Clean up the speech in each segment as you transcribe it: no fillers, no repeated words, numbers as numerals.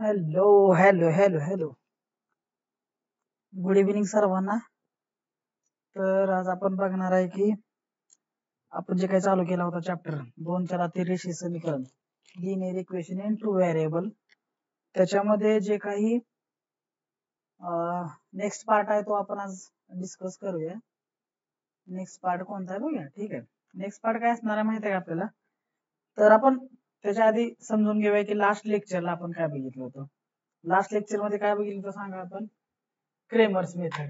Hello hello hello hello good evening सर्वांना. तर आज आपण बघणार आहे की आपण जे काही चालू केला होता चॅप्टर 2 चलातील रेषीय समीकरण linear equation in two variable, त्याच्यामध्ये जे काही नेक्स्ट पार्ट आहे तो आपण आज डिस्कस करूया. नेक्स्ट पार्ट कोणता आहे बघूया. ठीक आहे, नेक्स्ट पार्ट काय असणार आहे माहिती आहे का आपल्याला? तर आपण त्याच्या आधी समजून घेऊया की लास्ट लेक्चरला आपण काय बघितलं होतं. लास्ट लेक्चर मध्ये काय बघितलं होतं सांगा आपण? क्रेमर्स मेथड,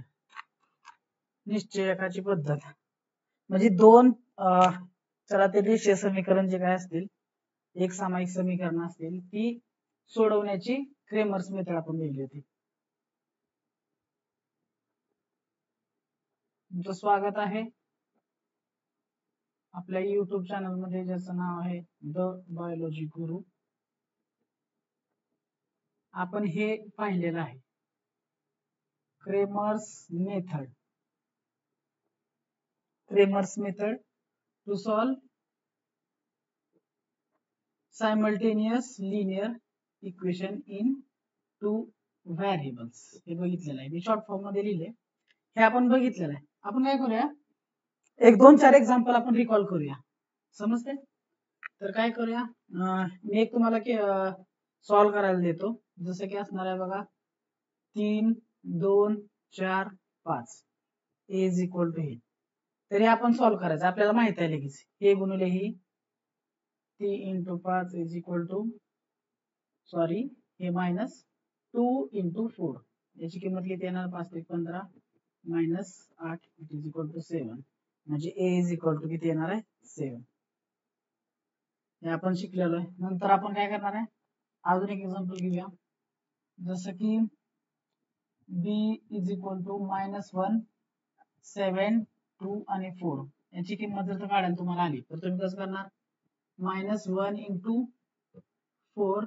निश्चयकाची पद्धत. म्हणजे दोन चलातील रेषीय समीकरण जे काय असतील, एक सामायिक समीकरण असतील, ती सोडवण्याची क्रेमर्स मेथड आपण लिहिली होती. तुमचं स्वागत आहे आपल्या युट्यूब चॅनल मध्ये, ज्याचं नाव आहे द बायोलॉजी गुरु. आपण हे पाहिलेलं आहे Cramer's method. Cramer's method to solve simultaneous linear equation in two variables. हे बघितलेलं आहे, मी शॉर्ट फॉर्म मध्ये लिहिले. हे आपण बघितलेलं आहे. आपण काय करूया, एक दोन चार एक्झाम्पल आपण रिकॉल करूया. समजते? तर काय करूया, मी एक तुम्हाला सॉल्व करायला देतो. जसं की असणार आहे बघा, 3 2 4 5 ए इज इक्वल टू हे. तरी आपण सॉल्व करायचं. आपल्याला माहित आहे लगेच हे गुणिले ही 3 × 5 इज इक्वल टू, सॉरी, हे मायनस 2 × 4. याची किंमत किती येणार? 5 × 15 मायनस 8 इज इक्वल टू 7. म्हणजे ए इज इक्वल टू किती येणार आहे? 7. हे आपण शिकलेलो आहे. नंतर आपण काय करणार आहे, अजून एक एक्झाम्पल घेऊया. जसं की बी इज इक्वल टू -1 7 2 आणि 4. याची किंमत जर काढायला तुम्हाला आली तर तुम्ही कसं करणार? -1 × 4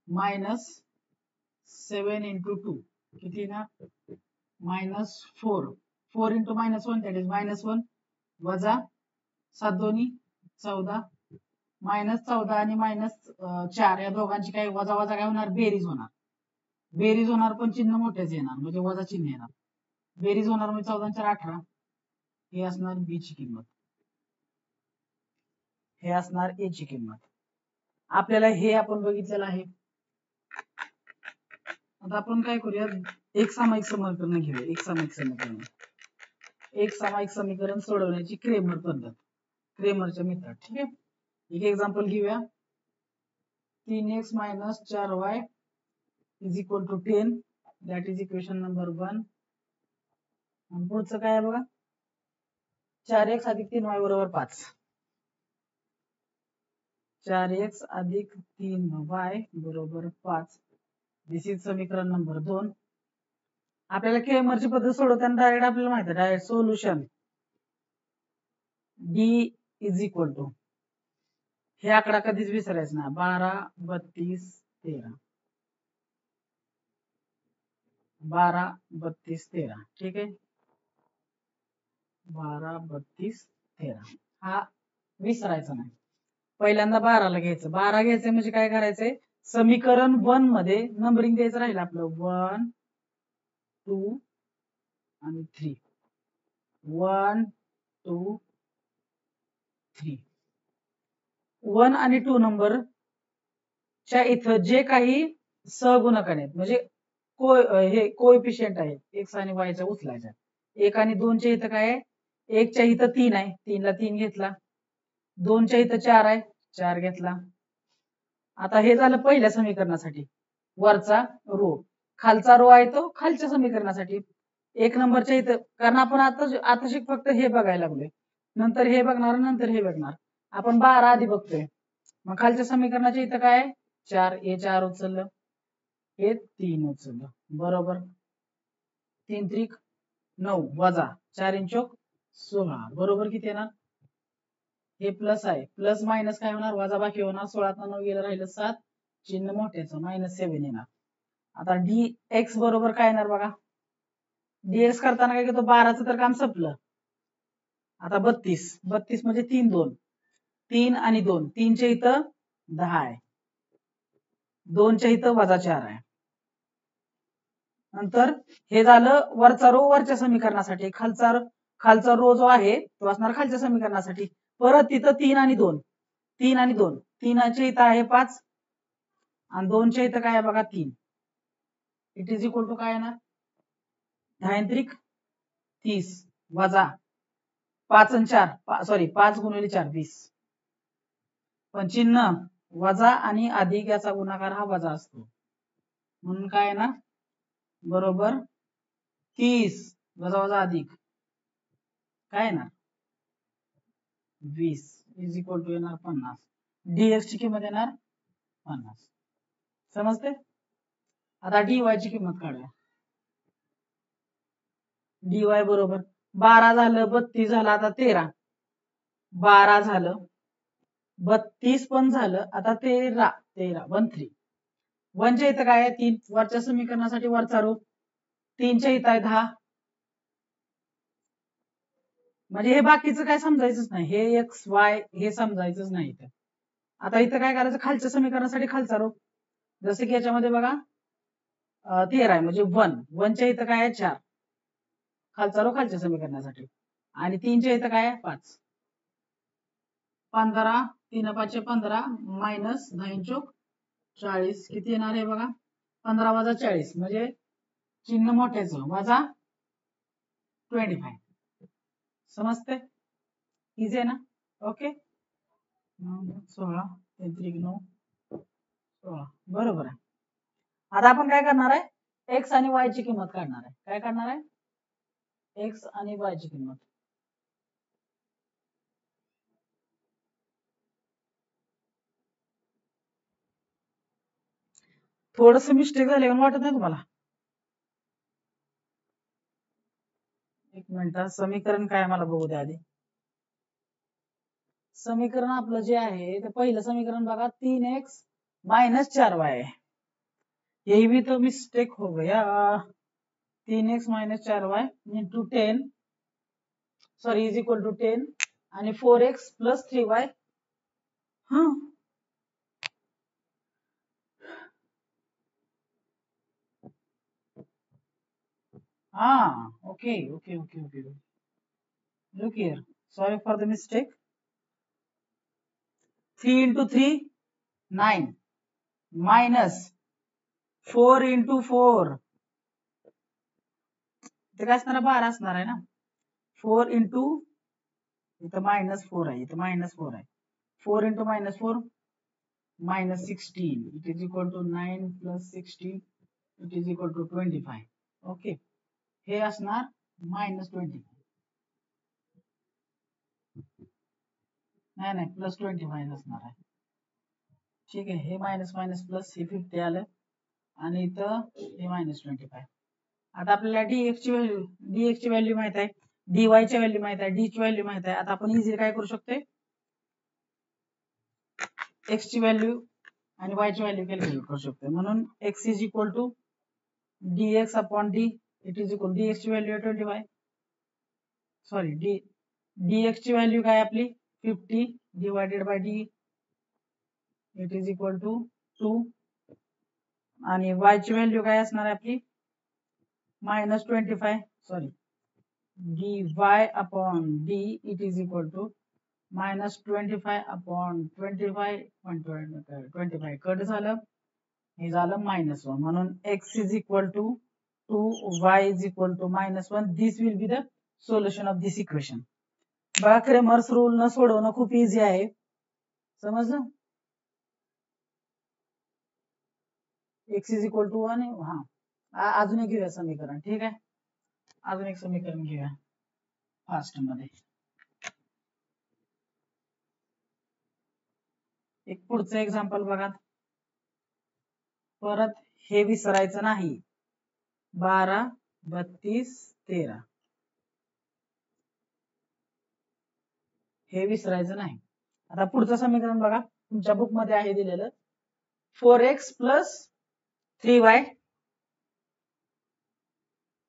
-7 × 2 किती ना? -4. 4 × -1 दॅट इज -1 वजा 7 दोन्ही 14, -14 आणि -4 या दोघांची काय वजा वजा काय होणार? बेरीज होणार. बेरीज होणार पण चिन्ह मोठेच येणार, म्हणजे वजा चिन्ह येणार. बेरीज होणार म्हणजे 14 4 18. हे असणार बी ची किंमत, हे असणार ए ची किंमत. आपल्याला हे आपण बघितलेलं आहे. आता आपण काय करूया, एक सामायिक समीकरण घेऊया. एक सामायिक समीकरण सोडवण्याची क्रेमर पद्धत, क्रेमरच्या मेथड. ठीक आहे, एक एक्झाम्पल घेऊया. 3x - 4y is equal to 10. That is equation number 1. आणि पुढचं काय आहे बघा, 4x + 3y = 5. 4x + 3y = 5. This is समीकरण नंबर 2. आपल्याला क्रेमरची पद्धत सोडवताना डायरेक्ट आपल्याला माहिती आहे, direct solution d is equal to, हे आकडा कधीच विसरायचं नाही, 12 32 13. 12 32 13. ठीक आहे, 12 32 13 हा विसरायचा नाही. पहिल्यांदा 12 ला घ्यायचं. 12 घ्यायचं म्हणजे काय करायचंय, समीकरण 1 मध्ये नंबरिंग द्यायचं राहील आपलं 1 2 आणि 3. 1 2 3. 1 आणि 2 नंबर च्या इथं जे काही सहगुणक आहेत, म्हणजे हे कोएफिशियंट आहेत, एक्स आणि वायच्या उचलायच्या. 1 आणि 2 च्या इथं काय आहे, 1 च्या इथं 3 आहे, 3 ला 3 घेतला. 2 च्या इथं 4 आहे, 4 घेतला. आता हे झालं पहिल्या समीकरणासाठी, वरचा रो. खालचा रो आहे तो खालच्या समीकरणासाठी. 1 नंबरच्या इथं, कारण आपण आता फक्त हे बघायला लागलोय, नंतर हे बघणार, नंतर हे बघणार. आपण 12 आधी बघतोय. मग खालच्या समीकरणाच्या इथं काय आहे? 4. हे 4 उचललं, हे 3 उचललं, बरोबर. 3 त्रिक 9 वजा 4 × 16, बरोबर किती येणार? हे प्लस आहे, प्लस मायनस काय होणार? वजा बाकी होणार. 16 त 9 गेलं, राहिलं 7. चिन्ह मोठ्याचं -7 येणार. आता dx बरोबर काय येणार बघा. dx करताना काय करतो, 12चं तर काम संपलं. आता 32. 32 म्हणजे 3 2, 3 आणि 2, 3 च्या इथं 10 आहे. 2च्या इथं -4 आहे. नंतर हे झालं वरचा रो वरच्या समीकरणासाठी. खालचा रो जो आहे तो असणार खालच्या समीकरणासाठी. परत तिथं 3 आणि 2, 3 आणि 2, 3च्या इथं आहे 5 आणि 2च्या इथं काय आहे बघा 3. इट इज इक्वल टू काय येणार? 10 30 वजा 5 आणि 4 सॉरी 5 गुणिले 4 20. पण चिन्ह वजा आणि अधिक याचा गुणाकार हा वजा असतो म्हणून काय येणार? बरोबर 30 वजा वजा अधिक काय येणार? 20 इज इक्वल टू येणार 50. dx ची किंमत येणार 50. समजते? आता dy ची किंमत काढूया. dy बरोबर 12 झालं, 32 झालं, आता 13. 12 झालं, 32 पण झालं, आता 13 13 1च्या इथं काय आहे 3. वरच्या समीकरणासाठी वरचा रो. 3च्या इथं आहे 10. म्हणजे हे बाकीचं काय समजायचंच नाही. हे एक्स वाय हे समजायचंच नाही. आता इथं काय करायचं? खालच्या समीकरणासाठी खालचा रो. जसं की याच्यामध्ये बघा 13 आहे म्हणजे 1च्या इथं काय आहे 4. खालचा रो खालच्या समीकरणासाठी. आणि 3च्या इथं काय आहे 5. 15 3 5 15 मायनस 10 40 किती येणार आहे बघा? 15 वजा 40 म्हणजे चिन्ह मोठ्याचं वजा 25. समजते? इझी आहे ना? ओके 16 3 9 16 बरोबर आहे. आता आपण काय करणार आहे? एक्स आणि वाय ची किंमत काढणार आहे. काय काढणार आहे? एक्स आणि वाय ची किंमत. थोडस मिस्टेक झाले पण वाटत नाही तुम्हाला? एक मिनिट समीकरण काय मला बघू द्या आधी. समीकरण आपलं जे आहे ते पहिलं समीकरण बघा 3x - 4y. यही भी तो मिस्टेक हो गया. 3x - 4y into 10 sorry is equal to 10 आणि 4x + 3y. Okay. Look here. Sorry for the mistake. 3 into 3 9 minus 4 into 4 ते काय असणार? 12 असणार आहे ना. 4 into इथं -4 आहे, इथं -4 आहे. 4 into -4 -16. It is equal to 9 + 16. It is equal to 25. Okay हे असणार -20. नाही +25 असणार आहे. ठीक आहे. हे मायनस प्लस हे 50 आलं आणि इथं हे -25. आता आपल्याला dx ची व्हॅल्यू माहित आहे, dy ची व्हॅल्यू माहित आहे, d ची व्हॅल्यू माहित आहे. आता आपण इझिली काय करू शकतो? x ची व्हॅल्यू आणि y ची व्हॅल्यू कॅल्क्युलेट करू शकतो. म्हणून x is equal to dx upon d. It is equal dx ची व्हॅल्यू आहे 25. सॉरी dx ची व्हॅल्यू काय आपली 50 divided by d. It is equal to 2 आणि y ची व्हॅल्यू काय असणार आहे आपली -25. Sorry dy upon d it is equal to -25 upon 25 cut झालं हे झालं -1 म्हणून x is equal to 2 y is equal to -1. This will be the solution of this equation. बघा क्रेमर्स रूल न सोडवणं खूप इझी आहे. समजलं? x is equal to 1. अजून एक घेऊया समीकरण. ठीक आहे, अजून एक समीकरण घेऊया फास्ट मध्ये. एक पुढचं एक्झाम्पल बघा. परत हे विसरायचं नाही. 12 32 13 हे विसरायचं नाही. आता पुढचं समीकरण बघा, तुमच्या बुक मध्ये आहे दिलेलं 4x + 3y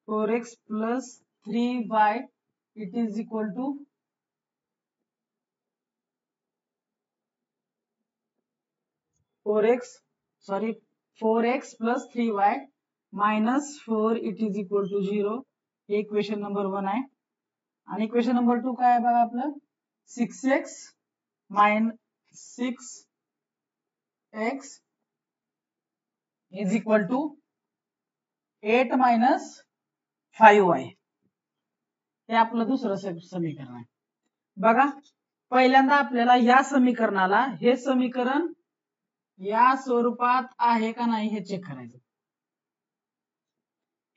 4x + 3y it is equal to 4x sorry 4x + 3y -4 it is equal to 0. हे इक्वेशन नंबर 1 आहे. आणि इक्वेशन नंबर 2 काय आहे बघा आपलं 6x is equal to 8 - 5y. हे आपलं दुसरं समीकरण आहे. बघा पहिल्यांदा आपल्याला या समीकरणाला हे समीकरण या स्वरूपात आहे का नाही हे चेक करायचं.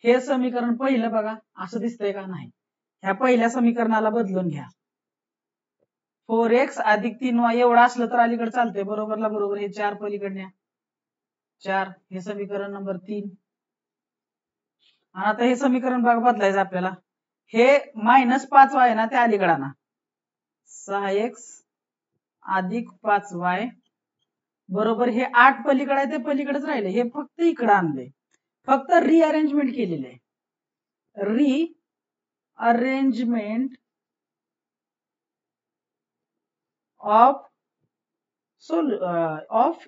हे समीकरण पहिलं बघा असं दिसतंय का नाही. ह्या पहिल्या समीकरणाला बदलून घ्या. 4x + 3y एवढं असलं तर अलीकडे चालतंय. बरोबरला बरोबर हे 4 पलीकडे 4. हे समीकरण नंबर 3. आणि आता हे समीकरण बघा बदलायचं आपल्याला. हे -5y आहे ना ते अलीकडे आणा. 6x + 5y बरोबर हे 8 पलीकडे आहे ते पलीकडेच राहिले. हे फक्त इकडे आणले. फक्त रिअरेंजमेंट केलेले आहे. Rearrangement of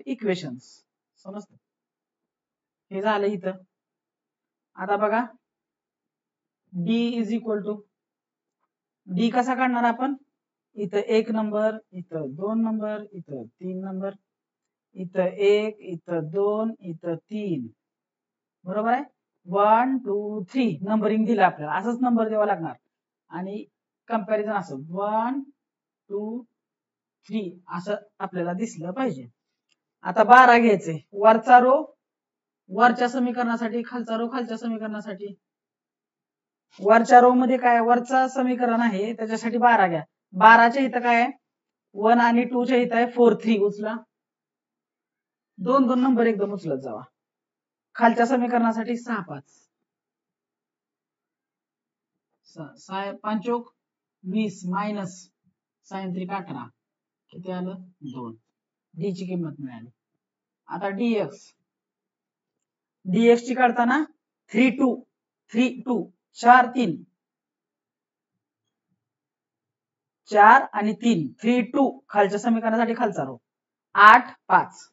equations. समजतं हे झालं इथं. आता बघा d is equal to d कसा काढणार आपण. इथं 1 नंबर, इथं 2 नंबर, इथं 3 नंबर, इथं 1, इथं 2, इथं 3. बरोबर आहे. 1 2 3 नंबरिंग दिलं आपल्याला. असंच नंबर द्यावा लागणार. आणि कंपॅरिझन असं 1 2 3 असं आपल्याला दिसलं पाहिजे. आता 12 घ्यायचे. वरचा रो वरच्या समीकरणासाठी, खालचा रो खालच्या समीकरणासाठी. वरच्या रो मध्ये काय वरचा समीकरण आहे त्याच्यासाठी 12 घ्या. 12च्या इथं काय आहे 1 आणि 2 च्या इथं आहे 4 3 उचला. 2 2 नंबर एकदम उचलत जावा. खालच्या समीकरणासाठी 6 5 5 20 मायनस sin 3 18 किती आलं 2. डी ची किंमत मिळाली. आता dx ची काढताना 3 2 3 2 4 3 4 आणि 3 3 2 खालच्या समीकरणासाठी खालचा row 8 5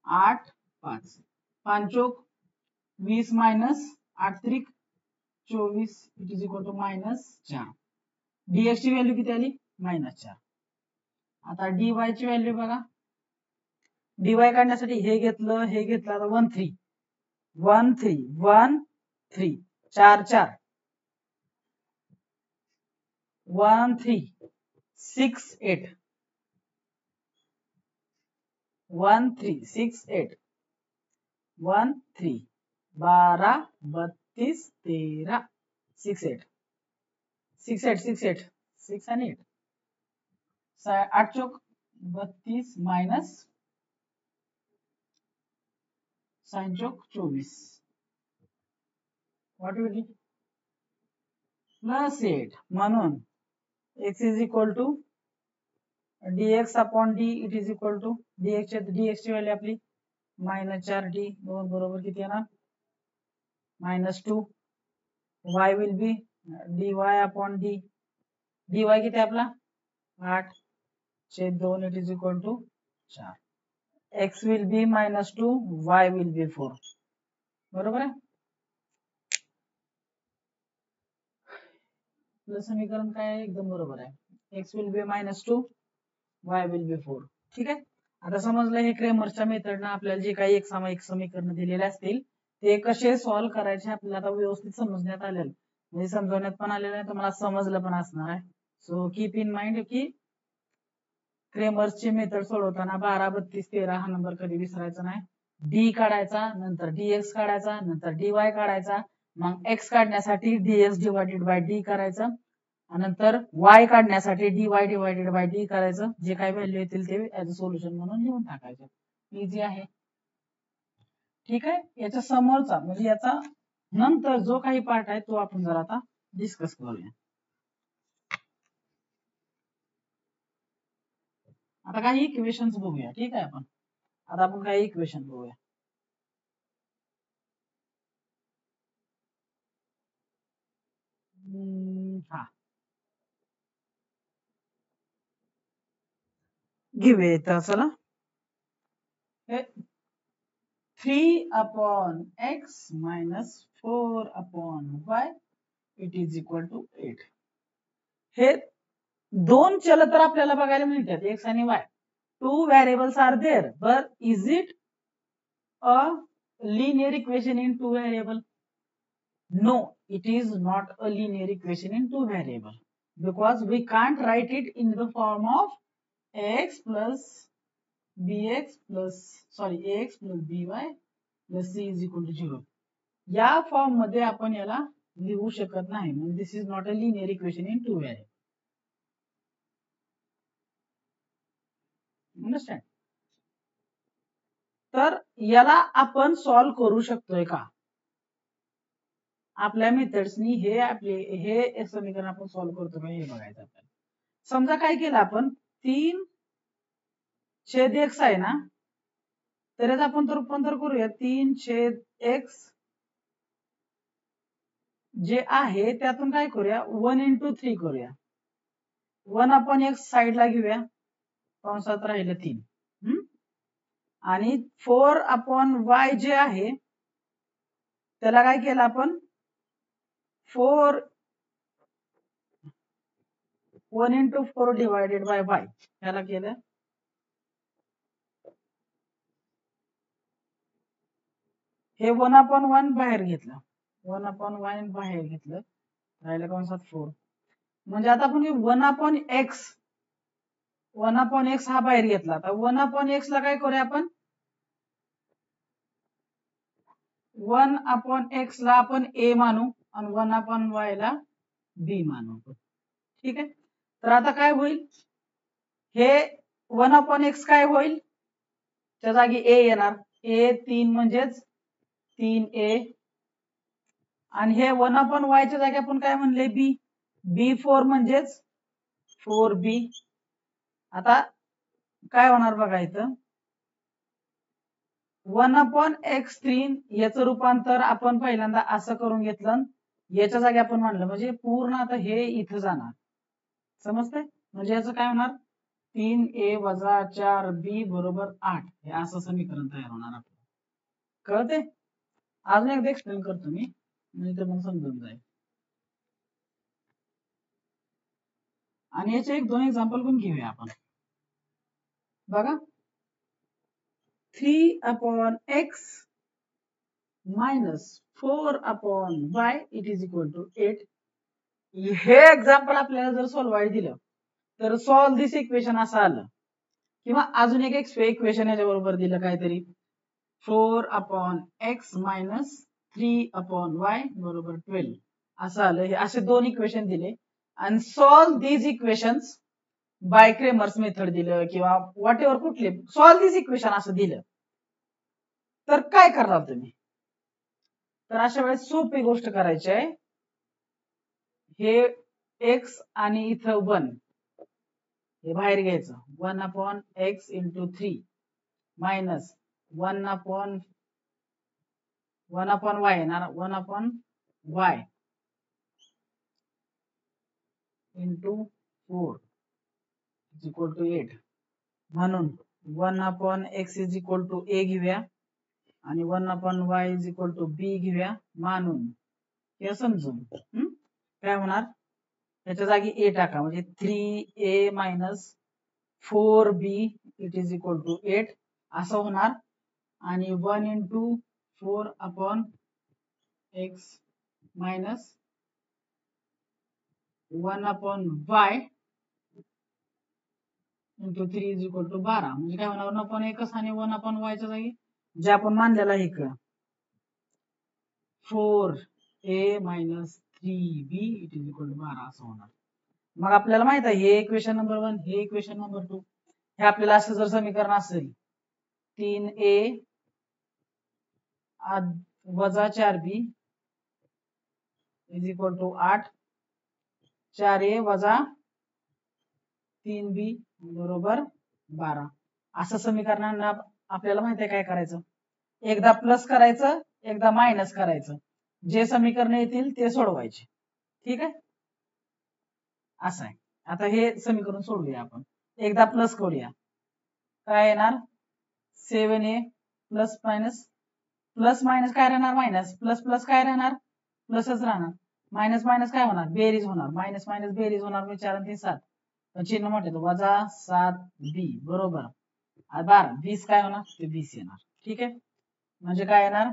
8 5 5 20 minus 8 3 24 it is equal to -4. dx ची व्हॅल्यू किती आली -4. आता dy ची व्हॅल्यू बघा. dy काढण्यासाठी हे घेतलं हे घेतलं. आता 1 3 1 3 1 3 4 4 1 3 6 8 1 3 6 8 1 3 12 32 13 6 8 6 8 6 8 6 आणि 8 8 चौक 32 मायनस sin चौक 24 व्हॉट विल बी +8. म्हणून x is equal to dx upon d it is equal to dx ची व्हॅल्यू आपली -4d 2 बरोबर किती येणार -2. y will be dy upon d. dy किती आपला 8/2 it is equal to 4. x will be -2 y will be 4. बरोबर आहे. समीकरण काय आहे एकदम बरोबर आहे. x will be -2 y will be 4. ठीक आहे. आता समजलं हे क्रेमरच्या मेथडनं आपल्याला जे काही एक समीकरण दिलेले असतील ते कसे सॉल्व्ह करायचे आपल्याला आता व्यवस्थित समजण्यात आलेलं. म्हणजे समजवण्यात पण आलेलं आहे तुम्हाला समजलं पण असणार आहे. सो कीप इन माइंड की क्रेमर्सची मेथड सोडवताना 12 32 13 हा नंबर कधी विसरायचा नाही. डी काढायचा नंतर dx काढायचा नंतर dy काढायचा मग x काढण्यासाठी dx डिवायडेड बाय d करायचं नंतर y काढण्यासाठी dy डिवायडेड बाय d करायचं. जे काही व्हॅल्यू येतील ते ऍज अ सोल्युशन म्हणून लिहून टाकायचं. इझी आहे. ठीक आहे. याच्या समोरचा म्हणजे याचा नंतर जो काही पार्ट आहे तो आपण जरा आता डिस्कस करूया. आता काही इक्वेशन्स बघूया. ठीक आहे. आता आपण काही इक्वेशन बघूया. हा घेऊया इथं चला. हे 3/x minus 4/y it is equal to 8. हे दोन चल तर आपल्याला बघायला मिळतात, एक्स आणि Y. 2 variables are there, but is it a linear equation in 2 variable? No, it is not a linear equation in 2 variable, because we can't write it in the form of ax plus bx plus ax plus by plus c is equal to 0. या form मध्ये आपण याला लिहू शकत नाही. This is not a linear equation in 2 variable. Understand? तर याला आपण सॉल्व करू शकतोय का? आपल्या मेथड्सनी हे समीकरण आपण सॉल्व करतो का हे बघायचं आपल्याला. समजा काय केलं आपण, 3/x आहे ना, तर याचं आपण रूपांतर करूया. 3/x जे आहे त्यातून काय करूया, 1 into 3 करूया. 1/x साईडला घेऊया, कंसात राहिलं 3. आणि 4/y जे आहे त्याला काय केलं आपण, 1 into 4 divided by y ह्याला केलं. हे 1/1 बाहेर घेतलं, 1/1 बाहेर घेतलं, राहिलं कंसात 4. म्हणजे आता आपण 1/x हा बाहेर घेतला. आता 1/x ला काय करूया आपण, 1/x ला आपण a मानू आणि 1/y ला b मानू. ठीक आहे. तर आता काय होईल, हे 1/x काय होईल, त्या जागी a येणार. a 3 म्हणजेच 3a. आणि हे 1/y च्या जागी आपण काय म्हणले, b 4 म्हणजेच 4b. आता काय होणार बघा इथं, 1/x3 याचं रूपांतर आपण पहिल्यांदा असं करून घेतलं, याच्या जागी आपण मांडलं, म्हणजे पूर्ण आता हे इथं जाणार. समजतंय? म्हणजे याचं काय होणार, 3a वजा 4b बरोबर 8. हे असं समीकरण तयार होणार आपलं. कळते? अजून एकदा एक्सप्लेन करतो मी, म्हणजे मग समजून जाईल. आणि याचे 1-2 एक्झाम्पल पण घेऊया आपण. बघा, 3/x minus 4/y it is equal to 8. हे एक्झाम्पल आपल्याला जर सॉल्व्ह दिलं तर सॉल्व दिस इक्वेशन असं आलं, किंवा अजून एक इक्वेशन याच्या बरोबर दिलं काहीतरी, 4/x minus 3/y बरोबर 12 असं आलं. हे असे 2 इक्वेशन दिले आणि solve these equations by Cramer's method दिलं किंवा व्हॉट एव्हर, कुठले सॉल्व दिस इक्वेशन असं दिलं, तर काय करणार तुम्ही? तर अशा वेळेस सोपी गोष्ट करायची आहे. हे x आणि इथं 1 हे बाहेर घ्यायचं. 1/x into 3 मायनस 1/y येणार, 1/y into 4 is equal to 8. म्हणून 1/x is equal to a घेऊया आणि 1/y is equal to b घेऊया मानून. हे समजून काय होणार, त्याच्या जागी a टाका, म्हणजे 3a minus 4b it is equal to 8 असं होणार. आणि 1 into 4/x minus 1/y into 3 is equal to 12. म्हणजे काय होणार, 1/x आणि 1/y च्या जागी जे आपण मानलेलं आहे का 4a minus 3b it is equal to 12 असं होणार. मग आपल्याला माहित आहे हे इक्वेशन नंबर 1, हे इक्वेशन नंबर 2. हे आपल्याला असं जर समीकरण असेल, 3a वजा 4b is equal to 8, 4a वजा 3b बरोबर 12. असं समीकरणांना आपल्याला माहिती आहे काय करायचं, एकदा प्लस करायचं, एकदा मायनस करायचं, जे समीकरण येतील ते सोडवायचे. ठीक आहे, असं आहे. आता हे समीकरण सोडवूया आपण. एकदा प्लस करूया, काय येणार, 7a प्लस मायनस काय राहणार मायनस, प्लस प्लस काय राहणार प्लसच राहणार, मायनस मायनस काय होणार बेरीज होणार, मायनस मायनस बेरीज होणार म्हणजे 4 आणि 3 7, चिन्ह मोठे वजा 7b बरोबर 12, 20 काय होणार ते 20 येणार. ठीक आहे, म्हणजे काय येणार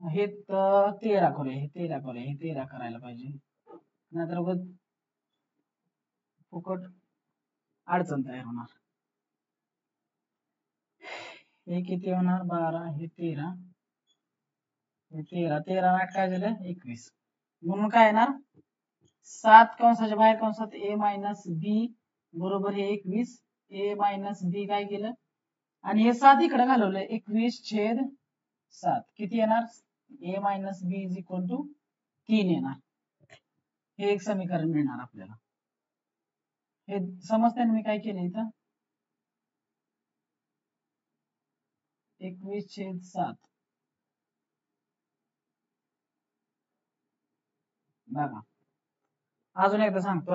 हे 13 करूया, हे 13 करूया, हे 13 करायला पाहिजे, नाहीतर फुकट अडचण तयार होणार. हे किती होणार 12, हे 13, हे 13, 13 8 काय झालं 21, म्हणून काय येणार 7 कंसाच्या बाहेर कंसात a मायनस b बरोबर हे 21, a मायनस b काय केलं आणि हे 7 इकडे घालवलं 21/7 किती येणार a minus b is equal to 3 येणार. हे एक समीकरण मिळणार आपल्याला. हे समजते ना मी काय केलं इथं 21/7 बघा. अजून एकदा सांगतो,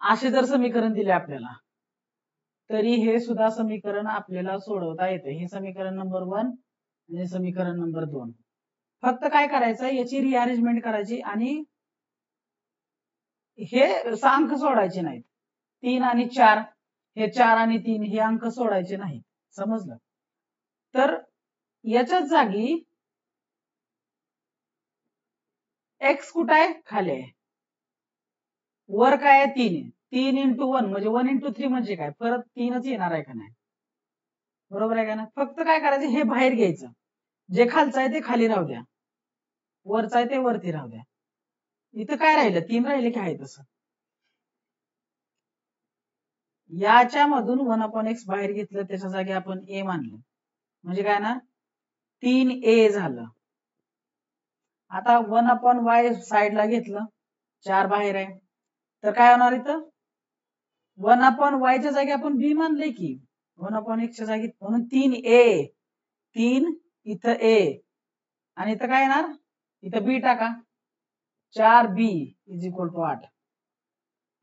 असे जर समीकरण दिले आपल्याला तरी हे सुद्धा समीकरण आपल्याला सोडवता येते. हे समीकरण नंबर 1 आणि समीकरण नंबर 2. फक्त काय करायचं याची रिअरेंजमेंट करायची आणि हे अंक सोडायचे नाहीत. 3 आणि 4 हे 4 आणि 3 हे अंक सोडायचे नाहीत. समजलं? तर याच्याच जागी x कुठं आहे खाली आहे, वर काय आहे 3, 3 into 1 म्हणजे 1 into 3 म्हणजे काय परत 3च येणार आहे का नाही, बरोबर आहे का ना. फक्त काय करायचं हे बाहेर घ्यायचं, जे खालचं आहे ते खाली राहू द्या, वरचं आहे ते वरती राहू द्या. इथं काय राहिलं 3 राहिले की आहे तसं. याच्यामधून 1/x बाहेर घेतलं त्याच्या जागी आपण a मानलं म्हणजे काय ना 3a झालं. आता 1/y साईडला घेतलं 4 बाहेर आहे तर काय होणार इथं 1/y च्या जागी आपण b मानले की 1/x च्या जागी, म्हणून 3a 3 इथं a आणि इथं काय येणार इथं b टाका 4b इज इक्वल टू 8.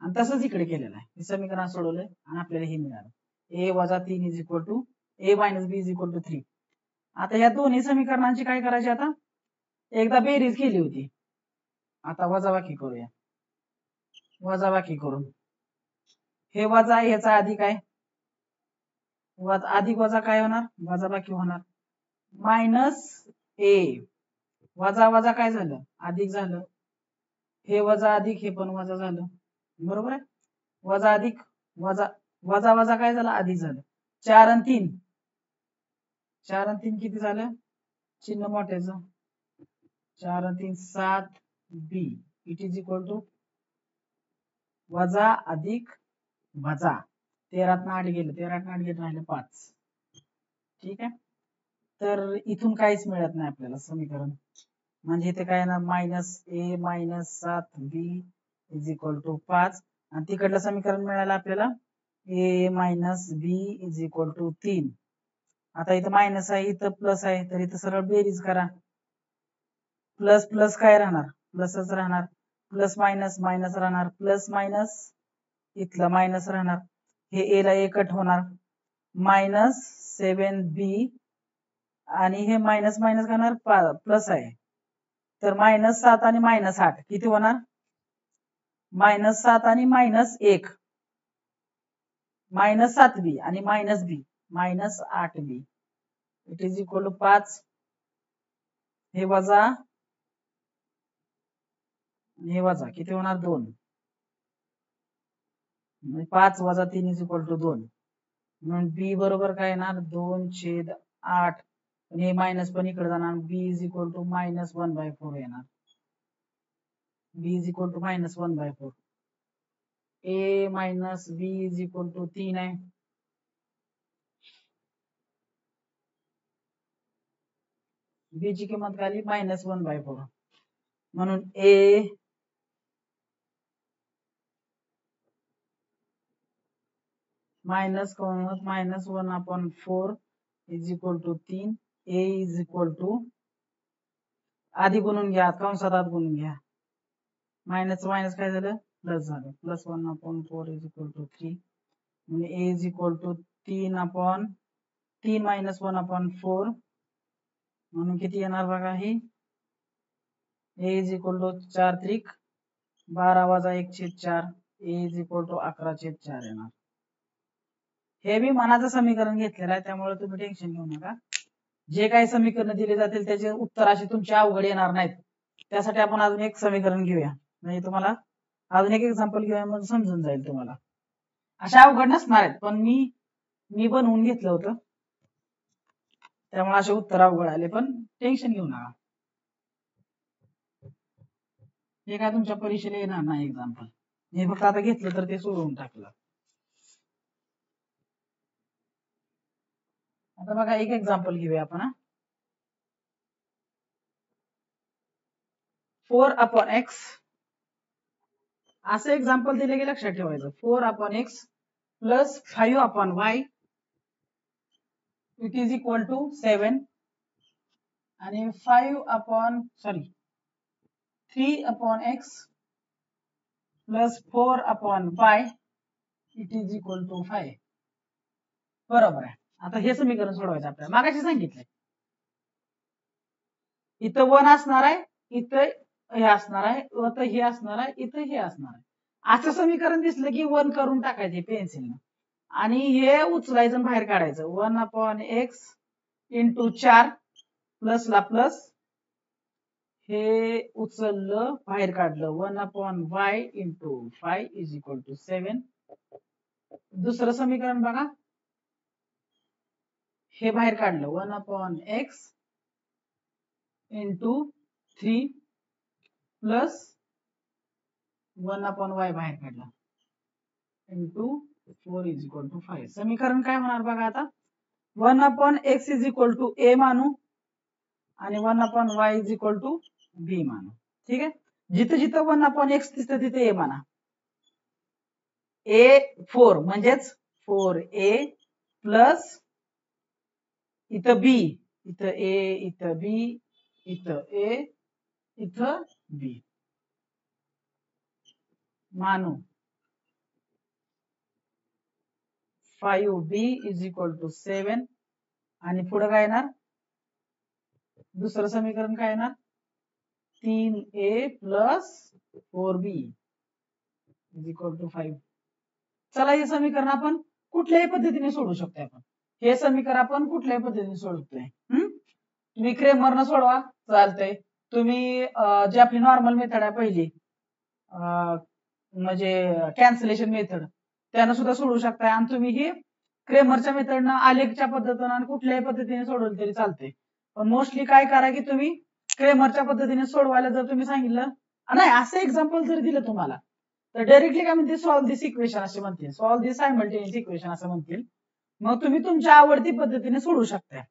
आणि तसंच इकडे केलेलं आहे, हे समीकरण सोडवलंय आणि आपल्याला हे मिळालं a वजा 3 is equal to a minus b is equal to 3. आता या दोन्ही समीकरणांची काय करायची, आता एकदा बेरीज केली होती, आता वजाबाकी करूया. वजाबाकी करून हे वजा ह्याचा अधिक आहे, अधिक वजा काय होणार वजाबाकी होणार मायनस a वजा वजा काय झालं अधिक झालं, हे वजा अधिक हे पण वजा झालं, बरोबर आहे. वजा अधिक वजा वजा वजा काय झालं अधिक झालं. 4 आणि 3 4 आणि 3 किती झालं चिन्ह मोठ्याचं 4 आणि 3 7b it is equal to वजा अधिक वजा 13 8 गेलं 13 8 गेलं राहिले 5. ठीक आहे, तर इथून काहीच मिळत नाही आपल्याला समीकरण, म्हणजे इथे काय येणार minus a minus 7b is equal to 5 आणि तिकडलं समीकरण मिळालं आपल्याला a minus b is equal to 3. आता इथं मायनस आहे इथं प्लस आहे तर इथं सरळ बेरीज करा, प्लस प्लस काय राहणार प्लसच राहणार, प्लस मायनस मायनस राहणार, प्लस मायनस इथलं मायनस राहणार, हे a ला a कट होणार मायनस 7b आणि हे मायनस मायनस करणार प्लस आहे तर मायनस 7 आणि मायनस 8 किती होणार मायनस 7 आणि मायनस 1 मायनस 7b आणि minus b minus 8b it is equal to 5. हे वजा हे वजा किती होणार 2, 5 वजा 3 इज इक्वल टू 2 म्हणून b बरोबर काय येणार 2/8 आणि हे मायनस पण इकडे जाणार b is equal to minus 1/4 येणार, b is equal to minus 1/4. a minus b is equal to 3 आहे, b ची किंमत काय मायनस 1/4 म्हणून a minus minus 1/4 is equal to 3, a is equal to आधी गुणून घ्या कंसात आत गुणून घ्या, मायनस मायनस काय झालं प्लस झालं, प्लस 1/4 इज इक्वल टू 3 म्हणजे a is equal to 3 minus 1/4 म्हणून किती येणार बघा ही a इज इक्वल टू 4 त्रिक 12 वजा 1/4 a इज इक्वल टू 11/4 येणार. हे मी मनाचं समीकरण घेतलेलं आहे त्यामुळे तुम्ही टेन्शन घेऊ नका. जे काही समीकरण दिले जातील त्याचे उत्तर असे तुमचे अवघड येणार नाहीत. त्यासाठी आपण अजून एक समीकरण घेऊया म्हणजे तुम्हाला अजून एक एक्झाम्पल घेऊया म्हणजे समजून जाईल तुम्हाला. अशा अवघड नसणार आहेत पण मी बनवून घेतलं होतं त्यामुळे असे उत्तर अवघड आले पण टेन्शन घेऊ नका. हे काय तुमच्या परीक्षेला येणार नाही एक्झाम्पल. हे फक्त आता घेतलं तर ते सोडवून टाकलं. आता बघा एक एक्झाम्पल घेऊया आपण. 4/x असं एक्झाम्पल दिले की लक्षात ठेवायचं. 4/x plus 5/y it is equal to 7 आणि 3/x plus 4/y it is equal to 5. बरोबर आहे. आता हे समीकरण सोडवायचं आपल्याला. मागाशी सांगितलंय इथं 1 असणार आहे, इथं हे असणार आहे, इथं हे असणार आहे, इथं हे असणार आहे. असं समीकरण दिसलं की 1 करून टाकायचे पेन्सिलनं आणि हे उचलायचं बाहेर काढायचं. 1/x इंटू 4 प्लस ला प्लस हे उचललं बाहेर काढलं 1/y into 5 is equal to 7. दुसरं समीकरण बघा हे बाहेर काढलं 1/x इंटू 3 प्लस 1/y बाहेर काढला इंटू 4 इज इक्वल टू 5. समीकरण काय होणार बघा आता 1/x is equal to a मानू आणि 1/y is equal to b मानू. ठीक आहे. जिथं जिथं 1/x दिसतं तिथे a माना. a 4 म्हणजेच 4a प्लस इथं b इथं a इथं b इथं a इथं b मानू 5b इज इक्वल टू 7 आणि पुढे काय येणार दुसरं समीकरण काय येणार 3a plus 4b is equal to 5. चला हे समीकरण आपण कुठल्याही पद्धतीने सोडवू शकतो. आपण हे समीकरण आपण कुठल्याही पद्धतीने सोडवतोय. तुम्ही क्रेमरनं सोडवा चालतंय. तुम्ही जी आपली नॉर्मल मेथड आहे पहिली म्हणजे कॅन्सलेशन मेथड त्यानं सुद्धा सोडवू शकताय आणि तुम्ही ही क्रेमरच्या मेथडनं आलेखच्या पद्धतीनं आणि कुठल्याही पद्धतीने सोडवलं तरी चालते. पण मोस्टली काय करा की तुम्ही क्रेमरच्या पद्धतीने सोडवायला जर तुम्ही सांगितलं नाही असं एक्झाम्पल जर दिलं तुम्हाला तर डायरेक्टली काय म्हणते सॉल्व्ह दिस इक्वेशन असे म्हणतील. सॉल्व्ह दिस सायमल्टेनियस इक्वेशन असं म्हणतील. मग तुम्ही तुमच्या आवडती पद्धतीने सोडवू शकता.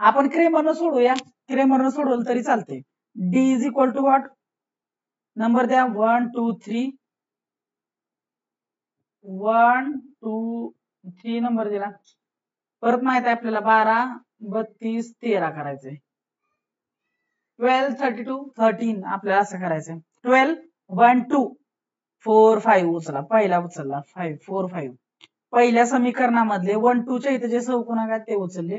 आपण क्रेमरनं सोडवूया. क्रेमरनं सोडवलं तरी चालते. d is equal to what number द्या 1 2 3 1 2 3 नंबर दिला. परत माहित आहे आपल्याला 12 32 13 करायचंय. 12 32 13 आपल्याला असं करायचंय. 12 1 2 4 5 उचला पहिला उचलला 5 4 5 पहिल्या समीकरणामधले 1 2 च्या इथे जे सहगुणक आहेत ते उचलले.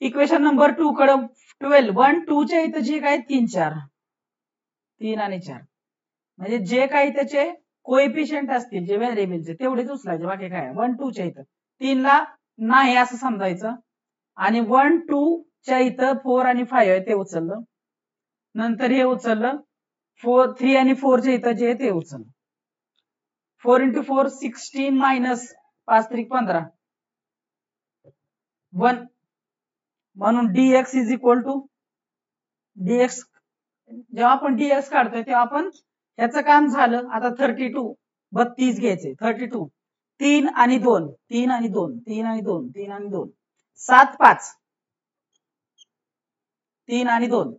इक्वेशन नंबर 2 कडे 12 1 2 च्या इथे जे काय 3 4 3 आणि 4 म्हणजे जे काही त्याचे कोएफिशियंट असतील जे व्हेरिएबलचे तेवढेच उचलायचे बाकी काय 1 2 च्या इथं 3 ला नाही असं समजायचं आणि 1 2 च्या इथं 4 आणि 5 आहे ते उचललं. नंतर हे उचललं 3 आणि 4 च्या इथं जे ते उचललं. 4 into 4 16 मायनस 5 3 15 1 म्हणून dx is equal to dx जेव्हा आपण dx काढतोय तेव्हा आपण याचं काम झालं. आता 32 32 घ्यायचे 32 3 आणि 2 3 आणि 2 3 आणि 2 3 आणि 2 7 5 3 आणि 2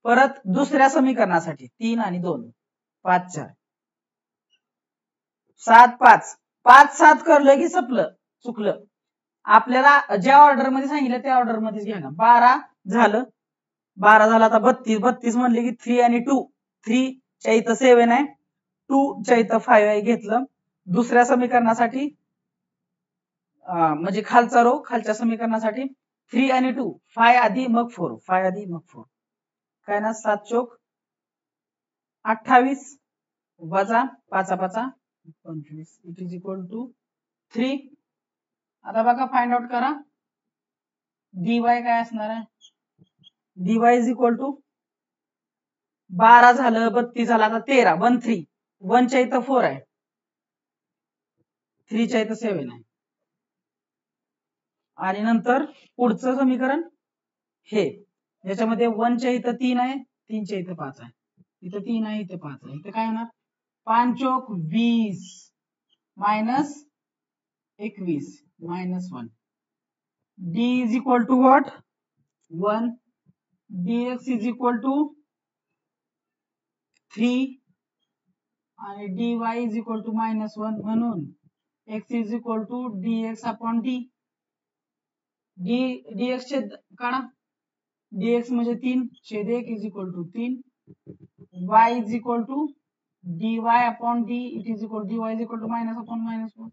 परत दुसऱ्या समीकरणासाठी 3 आणि 2 5 4 7 5 5 7 करलं की संपलं चुकलं. आपल्याला ज्या ऑर्डर मध्ये सांगितलं त्या ऑर्डर मध्येच घ्या ना. 12 झालं 12 झालं. आता 32 32 म्हणले की 3 आणि 2 3 च्या इथं 7 आहे 2 च्या इथं 5 आहे घेतलं. दुसऱ्या समीकरणासाठी म्हणजे खालचा रो खालच्या समीकरणासाठी 3 आणि 2 5 आधी मग 4 5 आधी मग 4 काय ना 7 चोक 28 वजा 5 5 25 इट इज इक्वल टू 3. आता बघा फाइंड आउट करा dy काय असणार आहे dy इज इक्वल टू 12 झालं 32 झालं आता 13 1 3 1 च्या इथं 4 आहे 3 च्या इथं 7 आहे आणि नंतर पुढचं समीकरण हे याच्यामध्ये 1 च्या इथं 3 आहे 3 च्या इथं 5 आहे इथं 3 आहे इथं 5 आहे इथं काय होणार 5 चोक 20 minus 21 minus 1 d is equal to what 1 dx is equal to 3 आणि dy is equal to minus 1 म्हणून x is equal to dx upon d dx छेद काढा dx म्हणजे 3 छेद 1 is equal to 3 y is equal to dy upon d it is equal dy is equal to minus upon minus 1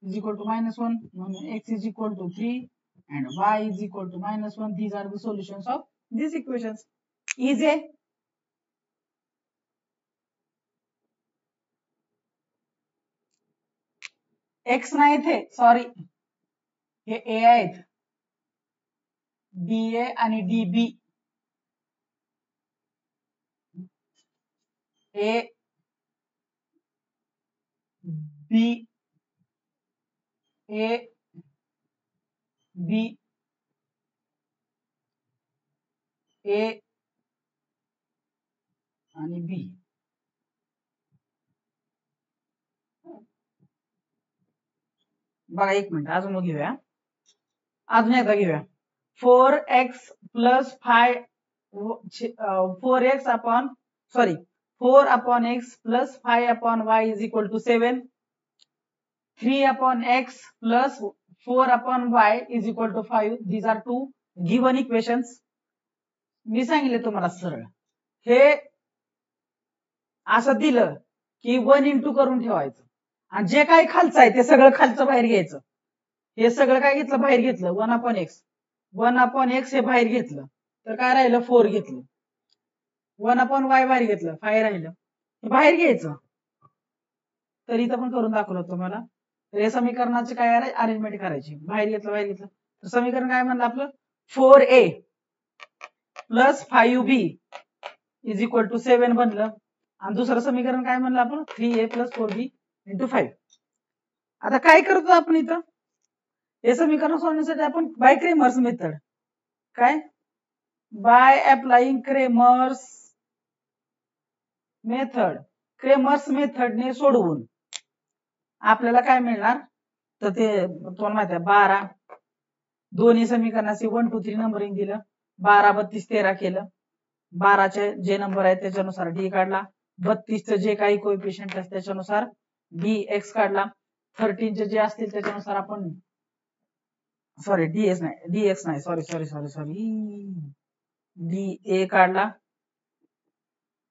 is equal to minus 1 म्हणून x is equal to 3 and y is equal to minus 1. These are the solutions of these equations. Easy. x नाही थे sorry हे a आहेत dA आणि dB a b a b a आणि b बघा एक minute अजून मग घेऊया अजून एकदा घेऊया 4x plus 5 4x upon sorry 4 upon x plus 5 upon y is equal to 7 3 upon x plus 4 upon y is equal to 5 these are two given equations मी सांगितले तुम्हाला सरळ हे असं दिलं की 1 into करून ठेवायचं आणि जे काही खालचं आहे ते सगळं खालचं बाहेर घ्यायचं हे सगळं काय घेतलं बाहेर घेतलं 1 upon x 1 upon x हे बाहेर घेतलं तर काय राहिलं 4 घेतलं 1 upon y बाहेर घेतलं 5 राहिलं हे बाहेर घ्यायचं तर इथं पण करून दाखवलं तुम्हाला तर या समीकरणाचे काय अरेंजमेंट करायची बाहेर घेतलं तर समीकरण काय म्हणलं आपलं 4a plus 5b is equal to 7 बनलं आणि दुसरं समीकरण काय म्हणलं आपण 3a प्लस 4b इंटू 5 आता काय करतो आपण इथं हे समीकरण सोडवण्यासाठी आपण बाय क्रेमर्स मेथड काय बाय अप्लाइंग क्रेमर्स मेथडने सोडवून आपल्याला काय मिळणार तर ते तुम्हाला माहिती आहे 12 दोन्ही समीकरणाचे 1 2 3 नंबरिंग दिलं 12 32 13 केलं 12चे जे नंबर आहेत त्याच्यानुसार डी काढला 32चे जे काही कोएफिशियंट असतात त्याच्यानुसार डी एक्स काढला 13चे जे असतील त्याच्यानुसार आपण सॉरी डीएक्स नाही सॉरी डी ए काढला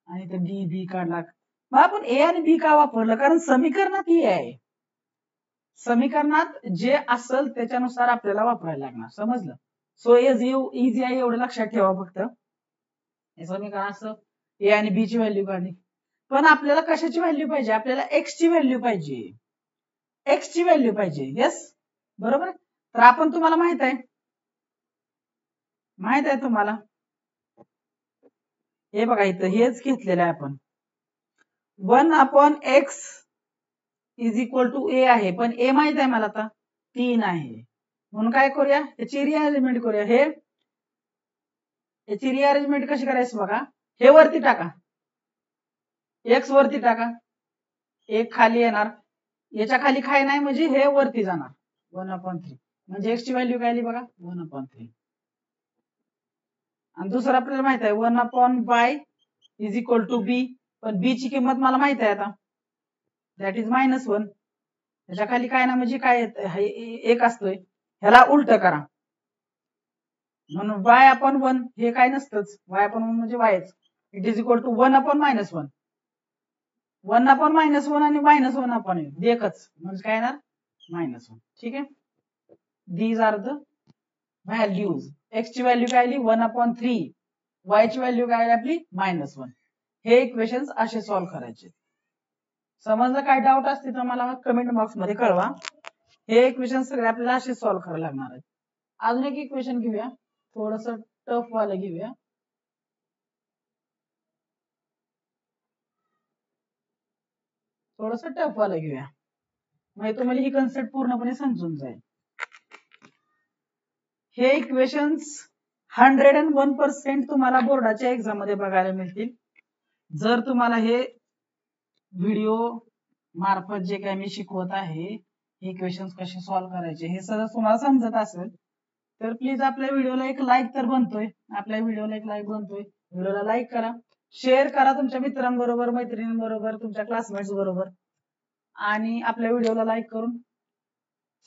आणि तर डी बी काढला मग आपण ए आणि बी का वापरलं कारण समीकरणात हे आहे समीकरणात जे असेल त्याच्यानुसार आपल्याला वापरायला लागणार समजलं सो इझी आहे एवढं लक्षात ठेवा फक्त हे समीकरण असं ए आणि बी ची व्हॅल्यू काढली पण आपल्याला कशाची व्हॅल्यू पाहिजे आपल्याला एक्स ची व्हॅल्यू पाहिजे येस बरोबर तर आपण तुम्हाला माहित आहे तुम्हाला हे बघा इथं हेच घेतलेलं आहे आपण 1 upon x is equal to A आहे पण ए माहित आहे मला आता 3 आहे म्हणून काय करूया याची रिअरेंजमेंट करूया याची रिअरेंजमेंट कशी करायची बघा हे वरती टाका x वरती टाका एक खाली येणार याच्या खाली काय नाही म्हणजे हे वरती जाणार 1/3 म्हणजे x ची व्हॅल्यू काय आली बघा 1/3 आणि दुसरं आपल्याला माहित आहे 1/y is equal to b पण b ची किंमत मला माहित आहे आता दॅट इज -1 त्याच्या खाली काय ना म्हणजे काय एक असतोय ह्याला उलट करा म्हणून y/1 हे काय नसतंच y/1 म्हणजे yच इट इज इक्वल टू 1/-1 1/-1 आणि -1/1 एकच म्हणजे काय येणार -1 ठीक आहे these are the values. X ची व्हॅल्यू काय आली 1/3, वाय ची व्हॅल्यू काय आली आपली -1. हे इक्वेशन्स असे सॉल्व्ह करायचे. समजलं? काय डाऊट असतील तर मला कमेंट बॉक्स मध्ये कळवा. हे इक्वेशन सगळे आपल्याला असे सॉल्व्ह करायला लागणार आहेत. अजून एक इक्वेशन घेऊया, थोडस टफ वाला घेऊया. थोडस टफ वाला घेऊया, म्हणजे तुम्हाला ही कन्सेप्ट पूर्णपणे समजून जाईल. हे इक्वेशन्स 101% तुम्हाला बोर्डाच्या एक्झाम मध्ये बघायला मिळतील. जर तुम्हाला हे व्हिडिओ मार्फत जे काही मी शिकवत आहे, इक्वेशन्स कसे सॉल्व्ह करायचे हे सगळं तुम्हाला समजत असेल तर प्लीज आपल्या व्हिडिओला एक लाईक तर बनतोय, व्हिडिओला लाईक करा, शेअर करा तुमच्या मित्रांबरोबर, मैत्रिणींबरोबर, तुमच्या क्लासमेट्स बरोबर, आणि आपल्या व्हिडिओला लाईक करून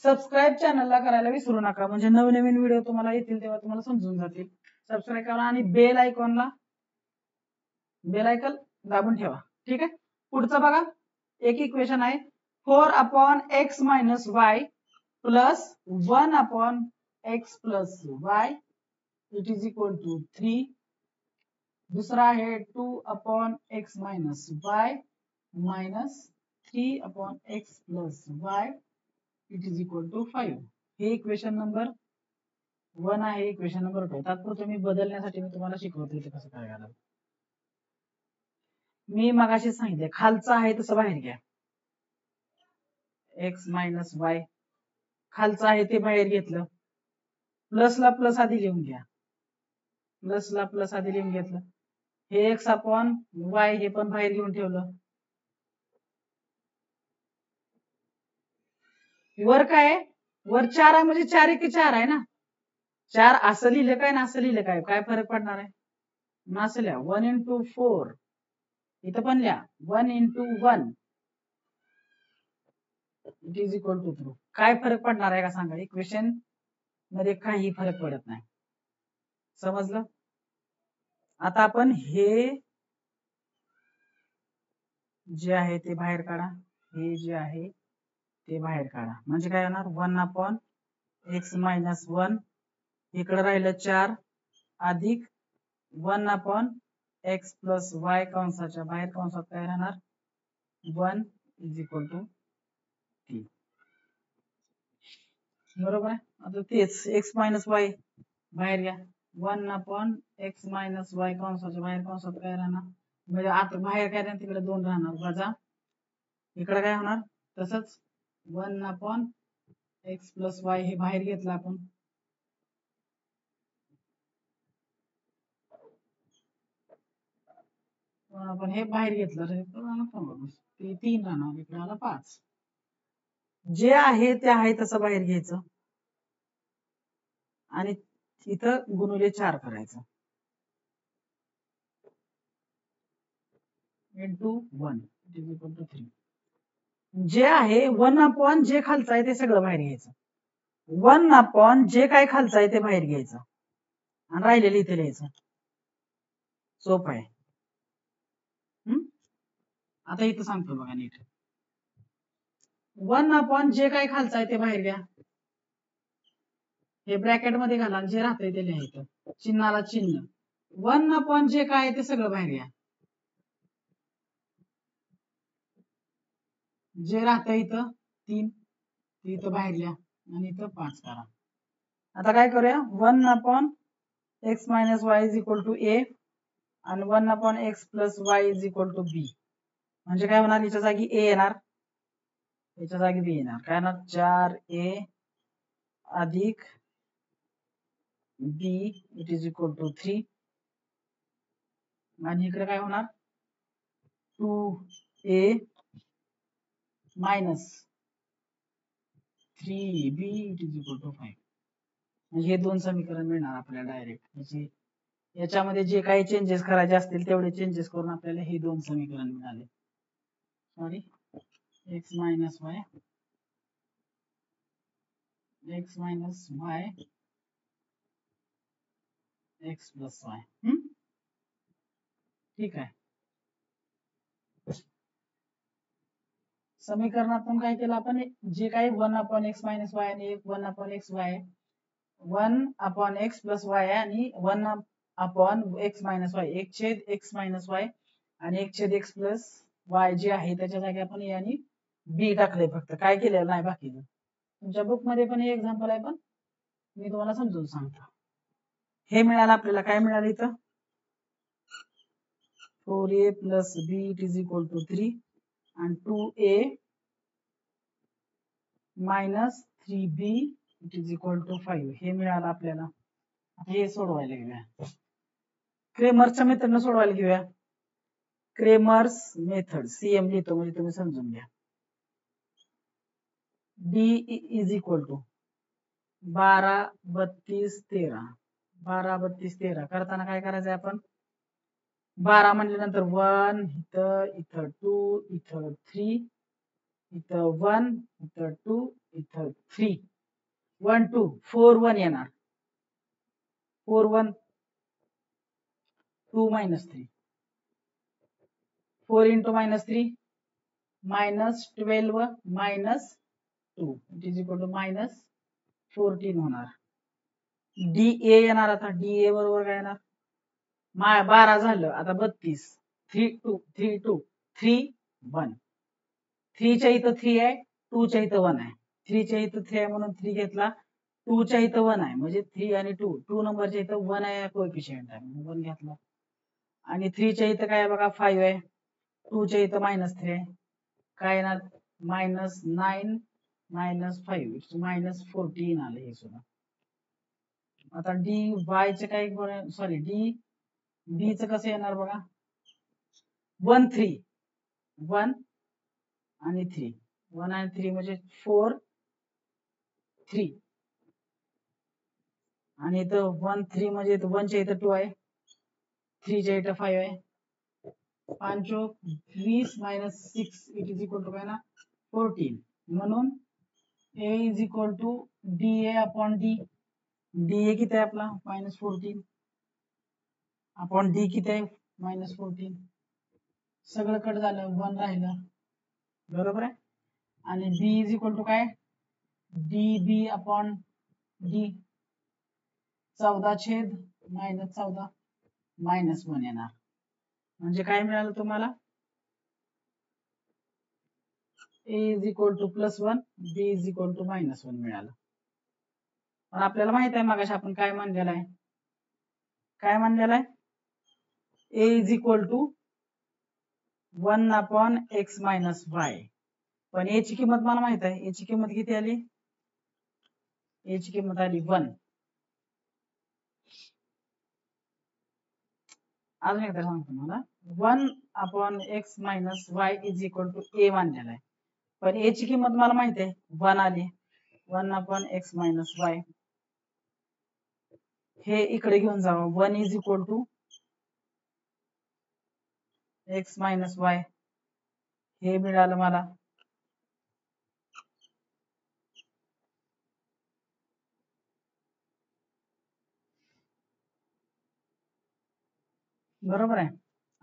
सबस्क्राईब चॅनलला करायला विसरू नका, म्हणजे नवनवीन व्हिडिओ तुम्हाला येतील तेव्हा तुम्हाला समजून जातील. सबस्क्राईब करा आणि बेल आयकॉन दाबून ठेवा. ठीक आहे. पुढचं बघा, एक इक्वेशन आहे 4/x - y plus 1/x plus y it is equal to 3. दुसरा आहे 2/x - y minus 3/x plus y it is equal to 5. हे इक्वेशन नंबर 1 आहे. इक्वेशन नंबर 2 तात्पुरतं मी बदलण्यासाठी मी तुम्हाला शिकवतो इथे कसं काय करायचं. मी मगाशी सांगितले खालचं आहे तसं बाहेर घ्या. x - y खालचं आहे ते बाहेर घेतलं, प्लसला प्लस आधी लिहून घ्या, घेतलं. हे x/y हे पण बाहेर घेऊन ठेवलं. वर काय, वर 4 आहे म्हणजे 4 × 4 आहे ना. 4 असं लिहिलं काय ना असं लिहिलं काय, काय फरक पडणार आहे? असं लिहा 1 × 4, इथं पण लिहा 1 × 1 इट इज इक्वल टू 3. काय फरक पडणार आहे का सांगा? इक्वेशन मध्ये काही फरक पडत नाही. समजलं? आता आपण हे जे आहे ते बाहेर काढा, हे जे आहे ते बाहेर काढा, म्हणजे काय होणार 1/x - 1 इकडे राहिलं 4 अधिक 1/x प्लस y कंसाच्या बाहेर कंसात काय राहणार 1 इज इक्वल टू 3. बरोबर आहे. आता तेच x - y बाहेर घ्या, 1/x - y कंसाच्या बाहेर कंसात काय राहणार, म्हणजे आता बाहेर काय राहणार तिकडे 2 राहणार वजा, इकडे काय होणार तसंच 1/x प्लस y हे बाहेर घेतलं आपण, आपण हे बाहेर घेतलं ते 3 राहणार, इकडे आला 5. जे आहे ते आहे तसं बाहेर घ्यायचं आणि इथं गुणिले 4 करायचं इंटू 1 इज इक्वल टू 3. जे आहे 1/, जे खालचं आहे ते सगळं बाहेर घ्यायचं. 1/, जे काय खालचं आहे ते बाहेर घ्यायचं आणि राहिलेलं इथे लिहायचं. सोपं आहे. आता इथं सांगतो बघा नीट. 1/, जे काय खालचं आहे ते बाहेर घ्या, हे ब्रॅकेट मध्ये घाला, जे राहतंय ते लिहायचं, चिन्हाला चिन्ह. 1/, जे काय आहे ते सगळं बाहेर घ्या, जे राहतंय इथं 3 इथं बाहेर घ्या आणि इथं 5 करा. आता काय करूया 1/x - y is equal to a आणि 1/x plus y is equal to b. म्हणजे काय होणार, याच्या जागी a येणार, याच्या जागी b येणार. काय येणार 4a अधिक b it is equal to 3. आणि इकडे काय होणार 2a minus 3b it is equal to 5. म्हणजे हे 2 समीकरण मिळणार आपल्याला डायरेक्ट. याच्यामध्ये जे काही चेंजेस करायचे असतील तेवढे चेंजेस करून आपल्याला हे 2 समीकरण मिळाले. Sorry x - y x plus y. ठीक आहे. समीकरणातून काय केलं आपण, जे काही 1/x मायनस वाय आणि 1/x Y 1/x plus Y आणि 1/x minus Y 1/x minus Y आणि 1/x प्लस वाय जे आहे त्याच्या जागी आपण ए आणि बी टाकले, फक्त काय केलेलं नाही बाकीचं. तुमच्या बुक मध्ये पण हे एक्झाम्पल आहे, पण मी तुम्हाला समजून सांगतो. हे मिळालं आपल्याला, काय मिळालं इथं 4a plus b is equal to 3 आणि 2a minus 3b is equal to 5 हे मिळालं आपल्याला. हे सोडवायला घेऊया, क्रेमरच्या मेथडनं सोडवायला घेऊया. क्रेमर्स मेथड CM लिहितो म्हणजे तुम्ही समजून घ्या. d इज इक्वल टू 12 32 13 12 32 13 करताना काय करायचंय आपण, 12 म्हणल्यानंतर 1 इथं 2 इथं 3 इथं 1 इथं 2 इथं 3 1 2 4 1 येणार, 4 1 2 minus 3 4 into minus 3 minus 12 minus 2 it is equal to minus 14 होणार. DA येणार, आता DA बरोबर काय येणार, 12 झालं आता 32 3 2 3 2 3 1 3 च्या इथं 3 आहे, 2 च्या इथं 1 आहे, 3 च्या इथं 3 आहे म्हणून 3 घेतला, 2 च्या इथं 1 आहे म्हणजे 3 आणि 2 नंबरच्या इथं 1 आहे कोएफिशियंट आहे म्हणून 1 घेतला. आणि 3 च्या इथं काय बघा 5 आहे, 2 च्या इथं मायनस 3 आहे, काय येणार मायनस 9 मायनस 5 मायनस 14 आलं हे सुद्धा. आता डी वाय चे काय, सॉरी डी बी च कसं येणार बघा 1 3 1 आणि 3 1 आणि 3 म्हणजे 4 3 आणि इथं 1 3 म्हणजे 1 च्या इथं 2 आहे, 3 च्या इथं 5 आहे, 5 20 minus 6 it is equal to काय ना 14 म्हणून A is equal to DA upon D. DA किती आहे आपला मायनस 14 अपॉन D किती आहे मायनस 14, सगळं कट झालं 1 राहिलं बरोबर आहे. आणि B इज इक्वल टू काय DB अपॉन D 14 छेद मायनस 14 मायनस 1 येणार, म्हणजे काय मिळालं तुम्हाला A is equal to +1 B is equal to -1 मिळालं. पण आपल्याला माहित आहे मगाशी आपण काय मानलेलं आहे, काय मानलेलं आहे A is equal to 1/x minus y, पण A ची किंमत मला माहित आहे, A ची किंमत किती आली, A ची किंमत आली 1. अजून एकदा सांगतो मला 1/x minus y is equal to A मानलेला आहे, पण A ची किंमत मला माहित आहे 1 आली, 1/x मायनस वाय हे इकडे घेऊन जावं, 1 is equal to x minus y हे मिळालं मला. बरोबर आहे.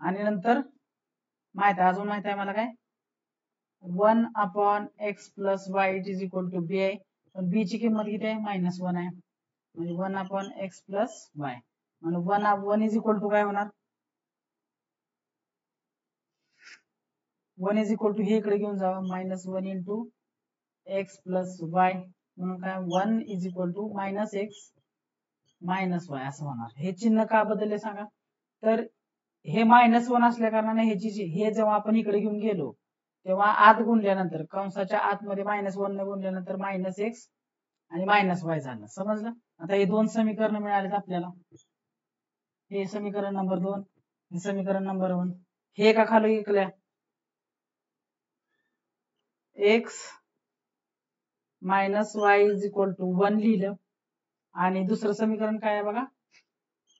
आणि नंतर माहित आहे, अजून माहित आहे मला काय 1/x plus y it is equal to B आहे, पण बी ची किंमत किती आहे -1 आहे, म्हणजे 1/x प्लस वाय म्हणून 1 इज इक्वल टू काय होणार 1 इज इक्वल टू हे इकडे घेऊन जावं -1 इंटू x प्लस वाय म्हणून काय 1 is equal to -x minus y असं होणार. हे चिन्ह का बदलले सांगा, तर हे -1 असल्या कारणाने हे जेव्हा आपण इकडे घेऊन गेलो तेव्हा आत गुणल्यानंतर कंसाच्या आतमध्ये -1 ने गुणल्यानंतर -x आणि -y झालं, समजलं. आता हे दोन समीकरण मिळालेत आपल्याला, हे समीकरण नंबर 2 हे समीकरण नंबर 1. हे का खाली इकल्या x minus y is equal to 1 लिहिलं, आणि दुसरं समीकरण काय आहे बघा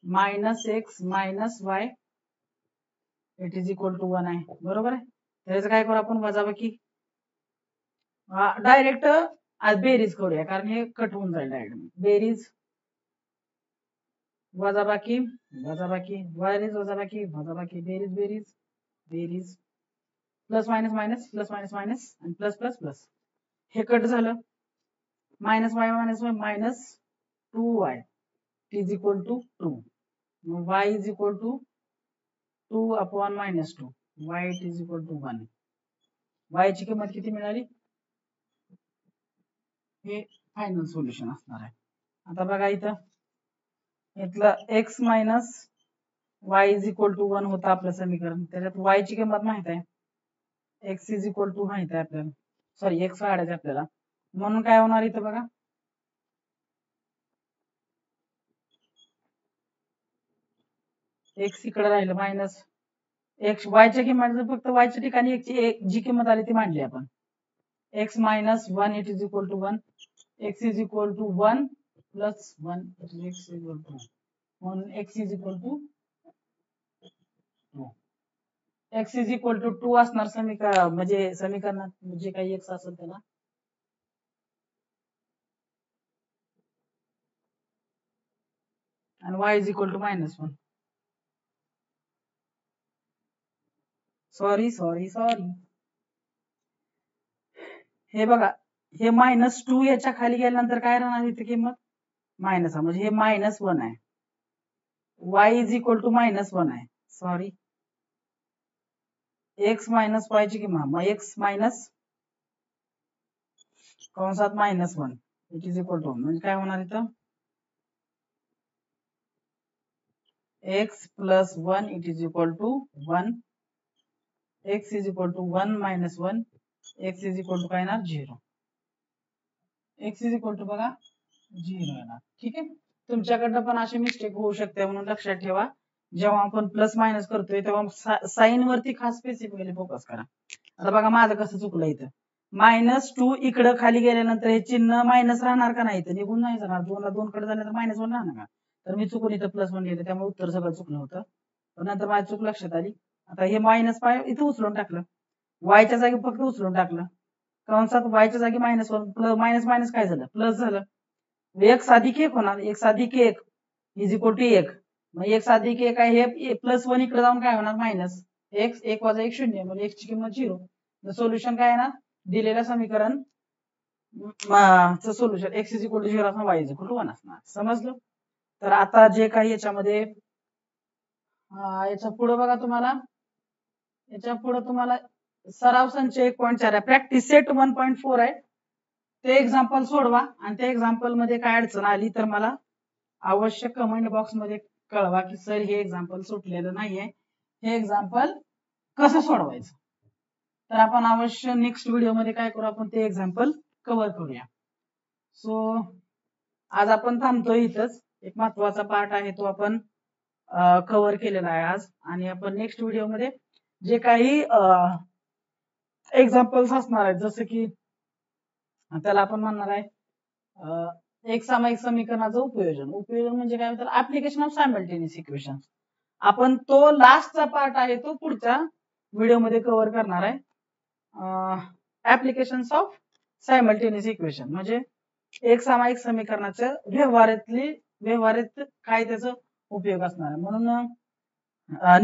-x minus y it is equal to 1 आहे, बरोबर आहे. त्याचं काय करू आपण वजाबाकी, डायरेक्ट बेरीज करूया कारण हे कट होऊन जाईल डायरेक्ट, बेरीज वजाबाकी वजाबाकी बेरीज वजाबाकी वजाबाकी बेरीज बेरीज बेरीज plus minus minus plus minus minus आणि प्लस प्लस प्लस हे कट झालं. Minus y minus y minus 2y is equal to 2. y is equal to 2 upon minus 2. y is equal to 1. y ची किंमत किती मिळाली? हे फायनल सोल्युशन असणार आहे. आता बघा इथं इथलं x minus y is equal to 1 होतं आपलं समीकरण. त्याच्यात y ची किंमत माहित आहे, x इज इक्वल टू माहित आहे आपल्याला, सॉरी x काढायचं आपल्याला. म्हणून काय होणार इथं बघा, x इकडे राहिलं मायनस x, y च्या किंमत फक्त y च्या ठिकाणी x ची जी किंमत आली ती मांडली आपण. x minus 1 it is equal to 1. x is equal to 1 plus 1 it is x equal to 1. म्हणून x is equal to 2. x is equal to 2 असणार म्हणजे समीकरणात जे काही x असेल त्याला. आणि y is equal to minus 1. Sorry sorry sorry, हे बघा हे मायनस 2 याच्या खाली गेल्यानंतर काय राहणार इथे किंमत? मायनस, म्हणजे हे मायनस 1 आहे. y is equal to minus 1 आहे. सॉरी, x मायनस y ची किंमत मग x मायनस कंसात minus 1 it is equal to, म्हणजे काय होणार इथं x plus 1 it is equal to 1. x is equal to 1 minus 1. x is equal to काय येणार 0. x इज इक्वल टू बघा 0 येणार. ठीक आहे, तुमच्याकडनं पण अशी मिस्टेक होऊ शकते म्हणून लक्षात ठेवा. जेव्हा आपण प्लस मायनस करतोय तेव्हा साइन वरती खास स्पेसिफिकली फोकस करा. आता बघा माझं कसं चुकलं इथं, मायनस 2 इकडं खाली गेल्यानंतर हे चिन्ह मायनस राहणार का नाही, तर निघून नाही जाणार. 2 ला 2 कडे झाल्यानंतर मायनस 1 राहणार का, तर मी चुकून इथं प्लस 1 लिहिलं त्यामुळे उत्तर सगळं चुकलं होतं. पण नंतर माझी चूक लक्षात आली. आता हे मायनस इथं उचलून टाकलं, वायच्या जागी फक्त उचलून टाकलं. कंसात वायच्या जागी मायनस 1 मायनस मायनस काय झालं प्लस झालं. x अधिक 1 होणार, x अधिक 1 इज इक्वल टू 1. मग x अधिक 1 आहे, हे प्लस 1 इकडे जाऊन काय होणार मायनस x. 1 वजा 1 0, म्हणजे x ची किंमत 0. सोल्युशन काय येणार, दिलेलं समीकरण solution x is equal to 0 असणार, y इज इक्वल टू 1 असणार. समजलं? तर आता जे काही याच्यामध्ये याच्या पुढे बघा, तुम्हाला याच्या पुढे तुम्हाला सराव संच 1.4 आहे, प्रॅक्टिस सेट 1.4 आहे. ते एक्झाम्पल सोडवा आणि त्या एक्झाम्पल मध्ये काय अडचण आली तर मला अवश्य कमेंट बॉक्स मध्ये कळवा की सर हे एक्झाम्पल सुटलेलं नाहीये, हे एक्झाम्पल कसं सोडवायचं. तर आपण अवश्य नेक्स्ट व्हिडिओ मध्ये काय करू, आपण ते एक्झाम्पल कव्हर करूया. सो आज आपण थांबतोय इथंच. एक महत्वाचा पार्ट आहे तो आपण कव्हर केलेला आहे आज. आणि आपण नेक्स्ट व्हिडिओ मध्ये जे काही एक्झाम्पल्स असणार आहेत, जसं की त्याला आपण म्हणणार आहे एक सामायिक समीकरणाचं उपयोजन. उपयोजन म्हणजे काय म्हणतात, ऍप्लिकेशन ऑफ सायमल्टेनियस इक्वेशन. आपण तो लास्टचा पार्ट आहे तो पुढच्या व्हिडिओ मध्ये कव्हर करणार आहे. ऍप्लिकेशन्स ऑफ सायमल्टेनियस इक्वेशन म्हणजे एक सामायिक समीकरणाचं व्यवहारात काय त्याचा उपयोग असणार आहे. म्हणून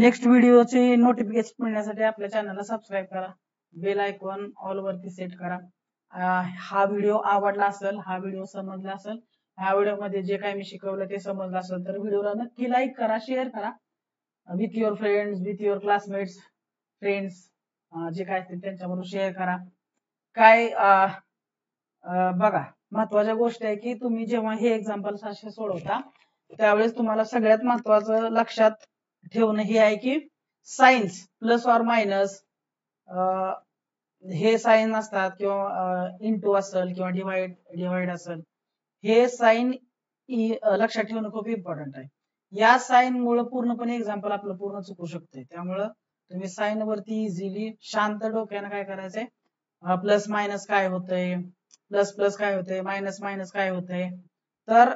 नेक्स्ट व्हिडिओची नोटिफिकेशन मिळण्यासाठी आपल्या चॅनलला सबस्क्राईब करा, बेल आयकॉन ऑल वरती सेट करा. हा व्हिडिओ आवडला असेल, हा व्हिडिओ समजला असेल, ह्या व्हिडिओ मध्ये जे काही मी शिकवलं ते समजलं असेल तर व्हिडिओला नक्की लाईक करा, शेअर करा with your friends, with your classmates, friends जे काय असतील त्यांच्याबरोबर शेअर करा. काय बघा महत्वाच्या गोष्ट आहे की तुम्ही जेव्हा हे एक्झाम्पल असे सोडवता त्यावेळेस तुम्हाला सगळ्यात महत्वाचं लक्षात ठेवणं हे आहे की साइन्स प्लस ऑर मायनस हे साइन असतात किंवा इंटू असेल किंवा डिवाइड असेल, हे साइन लक्षात ठेवणं खूप इम्पॉर्टंट आहे. या साइन मुळे पूर्णपणे एक्झाम्पल आपलं पूर्ण चुकू शकते. त्यामुळं तुम्ही साइन वरती इझिली शांत डोक्यानं काय करायचंय, प्लस मायनस काय होतंय, प्लस प्लस काय होतंय, मायनस मायनस काय होतंय. तर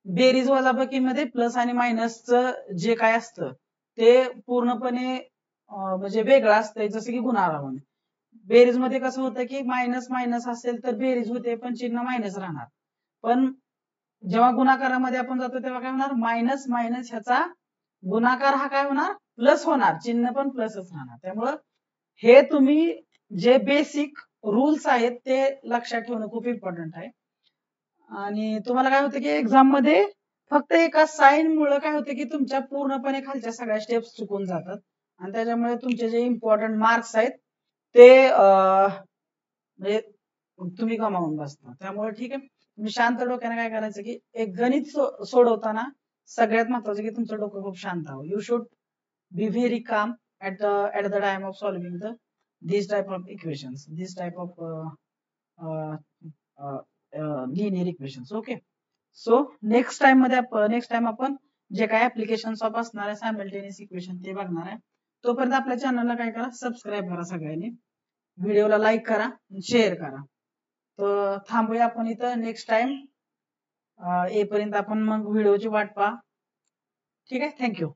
बेरीज वजाबाकीमध्ये प्लस आणि मायनसचं जे काय असतं ते पूर्णपणे म्हणजे वेगळं असतंय. जसं की गुणाकारामध्ये बेरीज मध्ये कसं होतं की मायनस मायनस असेल तर बेरीज होते पण चिन्ह मायनस राहणार. पण जेव्हा गुणाकारामध्ये आपण जातो तेव्हा काय होणार, मायनस मायनस ह्याचा गुणाकार हा काय होणार प्लस होणार, चिन्ह पण प्लसच राहणार. त्यामुळं हे तुम्ही जे बेसिक रूल्स आहेत ते लक्षात ठेवणं खूप इम्पॉर्टंट आहे. आणि तुम्हाला काय होतं की एक्झाम मध्ये फक्त एका साइन मुळे काय होतं की तुमच्या पूर्णपणे खालच्या सगळ्या स्टेप्स चुकून जातात आणि त्याच्यामुळे तुमचे जे इम्पॉर्टंट मार्क्स आहेत ते म्हणजे तुम्ही गमावून बसता. त्यामुळे ठीक आहे, तुम्ही शांत डोक्याने काय करायचं की एक गणित सोडवताना सगळ्यात महत्वाचं की तुमचं डोकं खूप शांत हवं. यू शुड बी व्हेरी काम at the time of solving these type of equations, this type of uh, linear equations. Okay, so next time आपण जे काय ऍप्लिकेशन ऑफ असणार आहे सायमल्टेनियस इक्वेशन ते बघणार आहे. तोपर्यंत आपल्या चॅनलला काय करा, सबस्क्राईब करा सगळ्यांनी, व्हिडिओला लाईक करा, शेअर करा. तर थांबूया आपण इथं. नेक्स्ट टाइम येईपर्यंत आपण मग व्हिडिओची वाट पहा. ठीक आहे, थँक्यू.